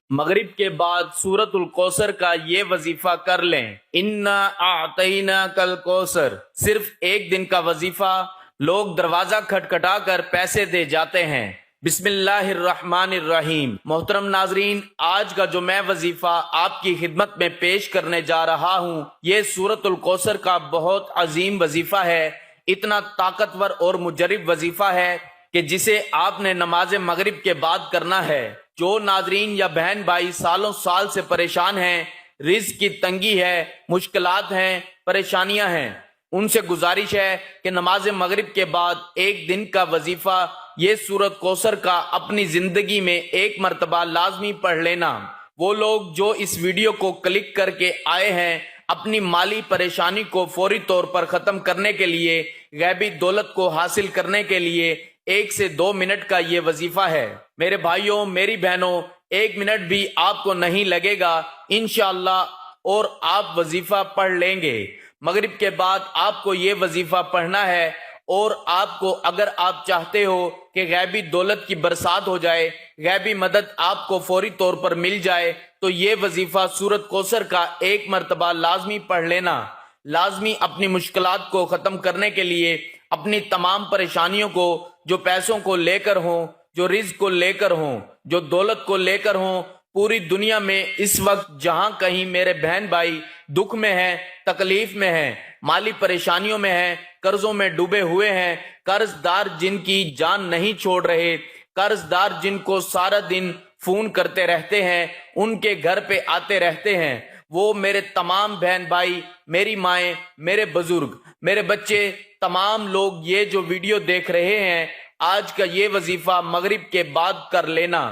مغرب کے بعد سورۃ الکوثر کا یہ وظیفہ کر لیں۔ انا اعطیناک الکوثر، صرف ایک دن کا وظیفہ، لوگ دروازہ کھٹکھٹا کر پیسے دے جاتے ہیں۔ بسم اللہ الرحمن الرحیم۔ محترم ناظرین، آج کا جو میں وظیفہ آپ کی خدمت میں پیش کرنے جا رہا ہوں، یہ سورۃ الکوثر کا بہت عظیم وظیفہ ہے، اتنا طاقتور اور مجرب وظیفہ ہے کہ جسے آپ نے نماز مغرب کے بعد کرنا ہے۔ جو ناظرین یا بہن بھائی سالوں سال سے پریشان ہیں، رزق کی تنگی ہے، مشکلات ہیں، پریشانیاں ہیں، ان سے گزارش ہے کہ نماز مغرب کے بعد ایک دن کا وظیفہ یہ سورۃ کوثر کا اپنی زندگی میں ایک مرتبہ لازمی پڑھ لینا۔ وہ لوگ جو اس ویڈیو کو کلک کر کے آئے ہیں اپنی مالی پریشانی کو فوری طور پر ختم کرنے کے لیے، غیبی دولت کو حاصل کرنے کے لیے 1 سے 2 منٹ کا یہ وظیفہ ہے۔ میرے بھائیوں، میری بہنوں، 1 منٹ بھی آپ کو نہیں لگے گا انشاءاللہ، اور آپ وظیفہ پڑھ لیں گے۔ مغرب کے بعد آپ کو یہ وظیفہ پڑھنا ہے، اور آپ کو اگر آپ چاہتے ہو کہ غیبی دولت کی برسات ہو جائے، غیبی مدد آپ کو فوری طور پر مل جائے، تو یہ وظیفہ سورۃ کوثر کا ایک مرتبہ لازمی پڑھ لینا۔ لازمی اپنی مشکلات کو ختم کرنے کے لیے، اپنی تمام پریشانیوں کو، جو پیسوں کو لے کر ہوں، جو رزق کو لے کر ہوں، جو دولت کو لے کر ہوں، پوری دنیا میں اس وقت جہاں کہیں میرے بہن بھائی دکھ میں ہیں، تکلیف میں ہیں، مالی پریشانیوں میں ہیں، قرضوں میں ڈوبے ہوئے ہیں، قرض دار جن کی جان نہیں چھوڑ رہے، قرض دار جن کو سارا دن فون کرتے رہتے ہیں، ان کے گھر پہ آتے رہتے ہیں، وہ میرے تمام بہن بھائی، میری مائیں، میرے بزرگ، میرے بچے، تمام لوگ یہ جو ویڈیو دیکھ رہے ہیں، آج کا یہ وظیفہ مغرب کے بعد کر لینا۔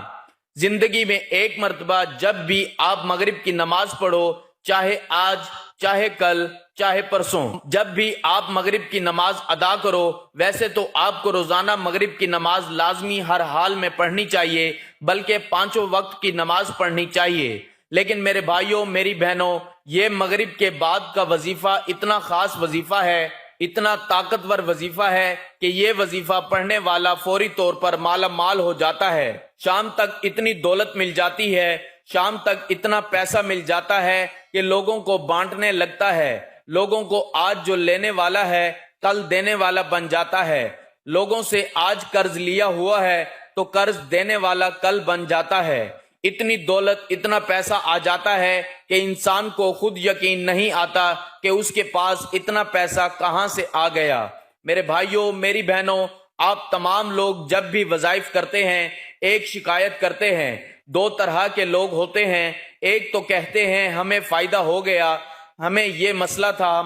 زندگی میں ایک مرتبہ جب بھی آپ مغرب کی نماز پڑھو، چاہے آج، چاہے کل، چاہے پرسوں، جب بھی آپ مغرب کی نماز ادا کرو، ویسے تو آپ کو روزانہ مغرب کی نماز لازمی ہر حال میں پڑھنی چاہیے، بلکہ 5 وقت کی نماز پڑھنی چاہیے، لیکن میرے بھائیوں، میری بہنوں، یہ مغرب کے بعد کا وظیفہ اتنا خاص وظیفہ ہے، اتنا طاقتور وظیفہ ہے کہ یہ وظیفہ پڑھنے والا فوری طور پر مالا مال ہو جاتا ہے۔ شام تک اتنی دولت مل جاتی ہے، شام تک اتنا پیسہ مل جاتا ہے کہ لوگوں کو بانٹنے لگتا ہے، لوگوں کو آج جو لینے والا ہے کل دینے والا بن جاتا ہے، لوگوں سے آج قرض لیا ہوا ہے تو قرض دینے والا کل بن جاتا ہے۔ اتنی دولت، اتنا پیسہ آ جاتا ہے کہ انسان کو خود یقین نہیں آتا کہ اس کے پاس اتنا پیسہ کہاں سے آ گیا۔ میرے بھائیوں، میری بہنوں، آپ تمام لوگ جب بھی وظائف کرتے ہیں ایک شکایت کرتے ہیں۔ 2 طرح کے لوگ ہوتے ہیں، ایک تو کہتے ہیں ہمیں فائدہ ہو گیا، ہمیں یہ مسئلہ تھا،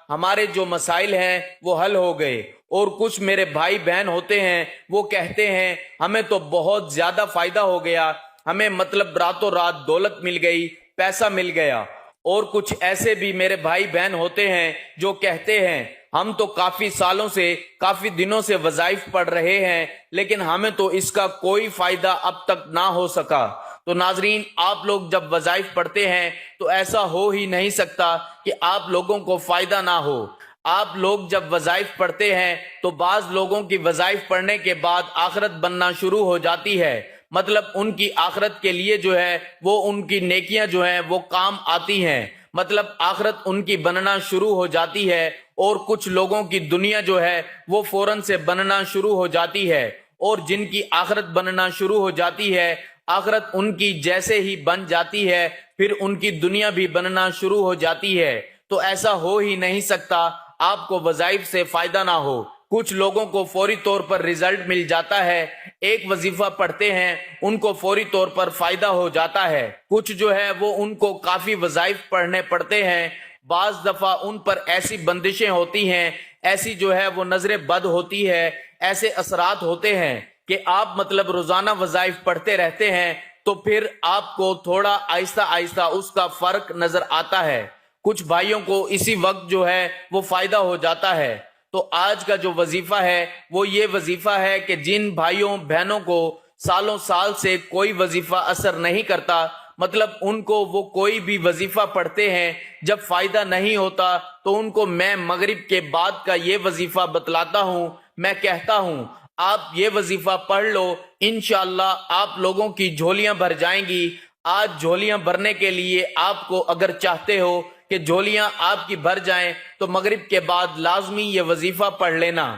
ہمارے جو مسائل ہیں وہ حل ہو گئے، اور کچھ میرے بھائی بہن ہوتے ہیں وہ کہتے ہیں ہمیں تو بہت زیادہ فائدہ ہو گیا، ہمیں مطلب راتوں رات دولت مل گئی، پیسہ مل گیا۔ اور کچھ ایسے بھی میرے بھائی بہن ہوتے ہیں جو کہتے ہیں ہم تو کافی سالوں سے، کافی دنوں سے وظائف پڑھ رہے ہیں، لیکن ہمیں تو اس کا کوئی فائدہ اب تک نہ ہو سکا۔ تو ناظرین، آپ لوگ جب وظائف پڑھتے ہیں تو ایسا ہو ہی نہیں سکتا کہ آپ لوگوں کو فائدہ نہ ہو۔ آپ لوگ جب وظائف پڑھتے ہیں تو بعض لوگوں کی وظائف پڑھنے کے بعد آخرت بننا شروع ہو جاتی ہے، مطلب ان کی آخرت کے لیے جو ہے وہ ان کی نیکیاں جو ہیں وہ کام آتی ہیں، مطلب آخرت ان کی بننا شروع ہو جاتی ہے، اور کچھ لوگوں کی دنیا جو ہے وہ فوراً سے بننا شروع ہو جاتی ہے، اور جن کی آخرت بننا شروع ہو جاتی ہے، آخرت ان کی جیسے ہی بن جاتی ہے پھر ان کی دنیا بھی بننا شروع ہو جاتی ہے۔ تو ایسا ہو ہی نہیں سکتا آپ کو وظائف سے فائدہ نہ ہو۔ کچھ لوگوں کو فوری طور پر رزلٹ مل جاتا ہے، ایک وظیفہ پڑھتے ہیں ان کو فوری طور پر فائدہ ہو جاتا ہے، کچھ جو ہے وہ ان کو کافی وظائف پڑھنے پڑتے ہیں، بعض دفعہ ان پر ایسی بندشیں ہوتی ہیں، ایسی جو ہے وہ نظر بد ہوتی ہے، ایسے اثرات ہوتے ہیں کہ آپ مطلب روزانہ وظائف پڑھتے رہتے ہیں تو پھر آپ کو تھوڑا آہستہ آہستہ اس کا فرق نظر آتا ہے۔ کچھ بھائیوں کو اسی وقت جو ہے وہ فائدہ ہو جاتا ہے۔ تو آج کا جو وظیفہ ہے وہ یہ وظیفہ ہے کہ جن بھائیوں بہنوں کو سالوں سال سے کوئی وظیفہ اثر نہیں کرتا، مطلب ان کو وہ کوئی بھی وظیفہ پڑھتے ہیں جب فائدہ نہیں ہوتا، تو ان کو میں مغرب کے بعد کا یہ وظیفہ بتلاتا ہوں، میں کہتا ہوں آپ یہ وظیفہ پڑھ لو، انشاءاللہ آپ لوگوں کی جھولیاں بھر جائیں گی، آج جھولیاں بھرنے کے لیے آپ کو اگر چاہتے ہو کہ جھولیاں آپ کی بھر جائیں تو مغرب کے بعد لازمی یہ وظیفہ پڑھ لینا،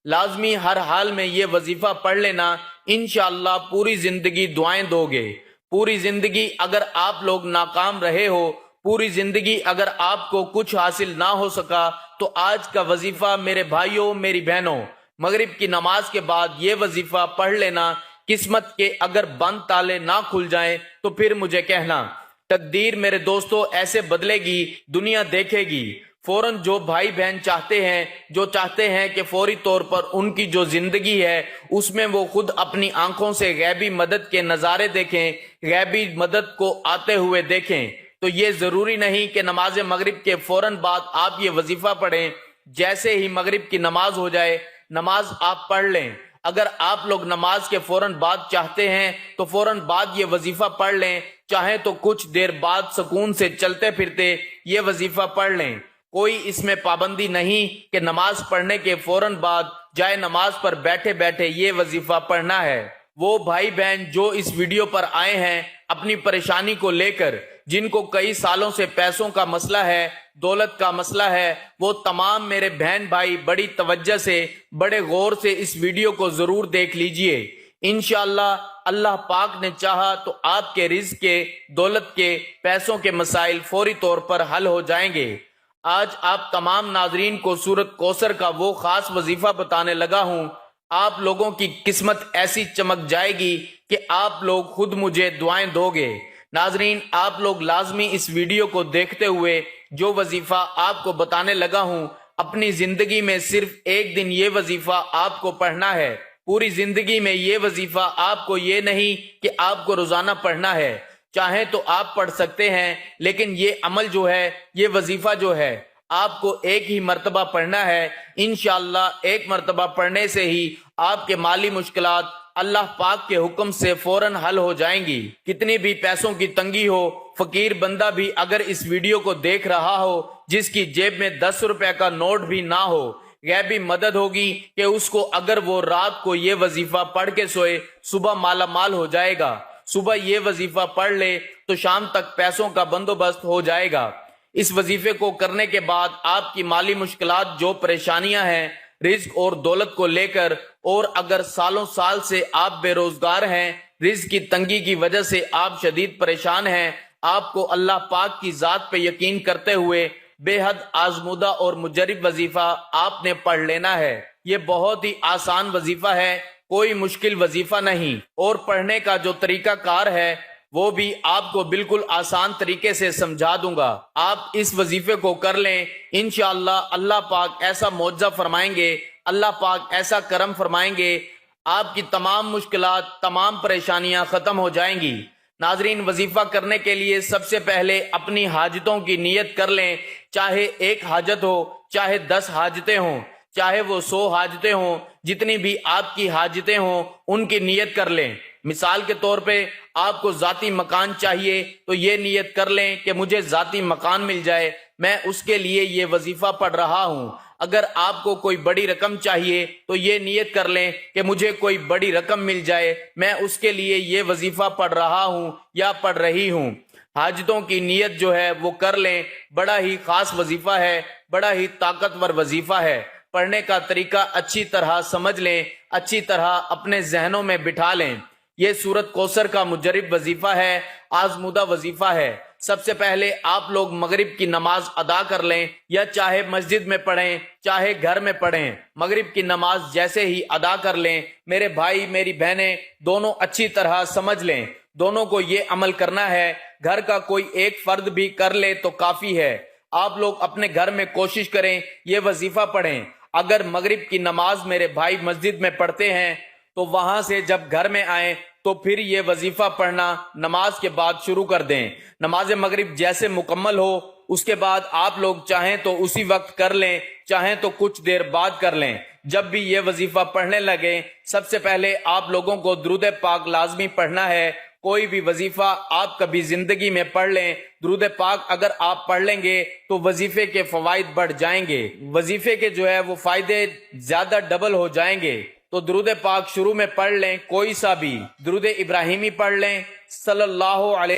لازمی ہر حال میں یہ وظیفہ پڑھ لینا، انشاءاللہ پوری زندگی دعائیں دو گے۔ پوری زندگی اگر آپ لوگ ناکام رہے ہو، پوری زندگی اگر آپ کو کچھ حاصل نہ ہو سکا، تو آج کا وظیفہ میرے بھائیوں میری بہنوں، مغرب کی نماز کے بعد یہ وظیفہ پڑھ لینا۔ قسمت کے اگر بند تالے نہ کھل جائیں تو پھر مجھے کہنا، تقدیر میرے دوستو ایسے بدلے گی، دنیا دیکھے گی۔ فوراً جو بھائی بہن چاہتے ہیں کہ فوری طور پر ان کی جو زندگی ہے اس میں وہ خود اپنی آنکھوں سے غیبی مدد کے نظارے دیکھیں، غیبی مدد کو آتے ہوئے دیکھیں، تو یہ ضروری نہیں کہ نماز مغرب کے فوراً بعد آپ یہ وظیفہ پڑھیں۔ جیسے ہی مغرب کی نماز ہو جائے نماز آپ پڑھ لیں۔ اگر آپ لوگ نماز کے فوراً بعد چاہتے ہیں تو فوراً بعد یہ وظیفہ پڑھ لیں، چاہیں تو کچھ دیر بعد سکون سے چلتے پھرتے یہ وظیفہ پڑھ لیں۔ کوئی اس میں پابندی نہیں کہ نماز پڑھنے کے فوراً بعد جائے نماز پر بیٹھے بیٹھے یہ وظیفہ پڑھنا ہے۔ وہ بھائی بہن جو اس ویڈیو پر آئے ہیں اپنی پریشانی کو لے کر، جن کو کئی سالوں سے پیسوں کا مسئلہ ہے، دولت کا مسئلہ ہے، وہ تمام میرے بہن بھائی بڑی توجہ سے، بڑے غور سے اس ویڈیو کو ضرور دیکھ لیجئے۔ انشاءاللہ اللہ پاک نے چاہا تو آپ کے رزق کے، دولت کے، پیسوں کے مسائل فوری طور پر حل ہو جائیں گے۔ آج آپ تمام ناظرین کو سورۃ کوثر کا وہ خاص وظیفہ بتانے لگا ہوں، آپ لوگوں کی قسمت ایسی چمک جائے گی کہ آپ لوگ خود مجھے دعائیں دو گے۔ ناظرین آپ لوگ لازمی اس ویڈیو کو دیکھتے ہوئے جو وظیفہ آپ کو بتانے لگا ہوں، اپنی زندگی میں صرف ایک دن یہ وظیفہ آپ کو پڑھنا ہے۔ پوری زندگی میں یہ وظیفہ آپ کو یہ نہیں کہ آپ کو روزانہ پڑھنا ہے، چاہیں تو آپ پڑھ سکتے ہیں، لیکن یہ عمل جو ہے، یہ وظیفہ جو ہے، آپ کو ایک ہی مرتبہ پڑھنا ہے۔ انشاءاللہ ایک مرتبہ پڑھنے سے ہی آپ کے مالی مشکلات اللہ پاک کے حکم سے فوراً حل ہو جائیں گی۔ کتنی بھی پیسوں کی تنگی ہو، فقیر بندہ بھی اگر اس ویڈیو کو دیکھ رہا ہو، جس کی جیب میں 10 روپے کا نوٹ بھی نہ ہو، غیبی مدد ہوگی کہ اس کو اگر وہ رات کو یہ وظیفہ پڑھ کے سوئے، صبح مالا مال ہو جائے گا۔ صبح یہ وظیفہ پڑھ لے تو شام تک پیسوں کا بندوبست ہو جائے گا۔ اس وظیفے کو کرنے کے بعد آپ کی مالی مشکلات، جو پریشانیاں ہیں رزق اور دولت کو لے کر، اور اگر سالوں سال سے آپ بے روزگار ہیں، رزق کی تنگی کی وجہ سے آپ شدید پریشان ہیں، آپ کو اللہ پاک کی ذات پہ یقین کرتے ہوئے بے حد آزمودہ اور مجرب وظیفہ آپ نے پڑھ لینا ہے۔ یہ بہت ہی آسان وظیفہ ہے، کوئی مشکل وظیفہ نہیں، اور پڑھنے کا جو طریقہ کار ہے وہ بھی آپ کو بالکل آسان طریقے سے سمجھا دوں گا۔ آپ اس وظیفے کو کر لیں، انشاءاللہ اللہ پاک ایسا معجزہ فرمائیں گے، اللہ پاک ایسا کرم فرمائیں گے، آپ کی تمام مشکلات، تمام پریشانیاں ختم ہو جائیں گی۔ ناظرین وظیفہ کرنے کے لیے سب سے پہلے اپنی حاجتوں کی نیت کر لیں، چاہے ایک حاجت ہو، چاہے 10 حاجتیں ہوں، چاہے وہ 100 حاجتیں ہوں، جتنی بھی آپ کی حاجتیں ہوں ان کی نیت کر لیں۔ مثال کے طور پہ آپ کو ذاتی مکان چاہیے تو یہ نیت کر لیں کہ مجھے ذاتی مکان مل جائے، میں اس کے لیے یہ وظیفہ پڑھ رہا ہوں۔ اگر آپ کو کوئی بڑی رقم چاہیے تو یہ نیت کر لیں کہ مجھے کوئی بڑی رقم مل جائے، میں اس کے لیے یہ وظیفہ پڑھ رہا ہوں یا پڑھ رہی ہوں۔ حاجتوں کی نیت جو ہے وہ کر لیں، بڑا ہی خاص وظیفہ ہے، بڑا ہی طاقتور وظیفہ ہے۔ پڑھنے کا طریقہ اچھی طرح سمجھ لیں، اچھی طرح اپنے ذہنوں میں بٹھا لیں۔ یہ سورۃ کوثر کا مجرب وظیفہ ہے، آزمودہ وظیفہ ہے۔ سب سے پہلے آپ لوگ مغرب کی نماز ادا کر لیں، یا چاہے مسجد میں پڑھیں چاہے گھر میں پڑھیں، مغرب کی نماز جیسے ہی ادا کر لیں، میرے بھائی میری بہنیں دونوں اچھی طرح سمجھ لیں، دونوں کو یہ عمل کرنا ہے۔ گھر کا کوئی ایک فرد بھی کر لے تو کافی ہے۔ آپ لوگ اپنے گھر میں کوشش کریں یہ وظیفہ پڑھیں۔ اگر مغرب کی نماز میرے بھائی مسجد میں پڑھتے ہیں تو وہاں سے جب گھر میں آئیں تو پھر یہ وظیفہ پڑھنا نماز کے بعد شروع کر دیں۔ نماز مغرب جیسے مکمل ہو اس کے بعد آپ لوگ چاہیں تو اسی وقت کر لیں، چاہیں تو کچھ دیر بعد کر لیں۔ جب بھی یہ وظیفہ پڑھنے لگیں سب سے پہلے آپ لوگوں کو درود پاک لازمی پڑھنا ہے۔ کوئی بھی وظیفہ آپ کبھی زندگی میں پڑھ لیں، درود پاک اگر آپ پڑھ لیں گے تو وظیفے کے فوائد بڑھ جائیں گے، وظیفے کے جو ہے وہ فائدے زیادہ ڈبل ہو جائیں گے۔ تو درود پاک شروع میں پڑھ لیں، کوئی سا بھی درود ابراہیمی پڑھ لیں، صلی اللہ علیہ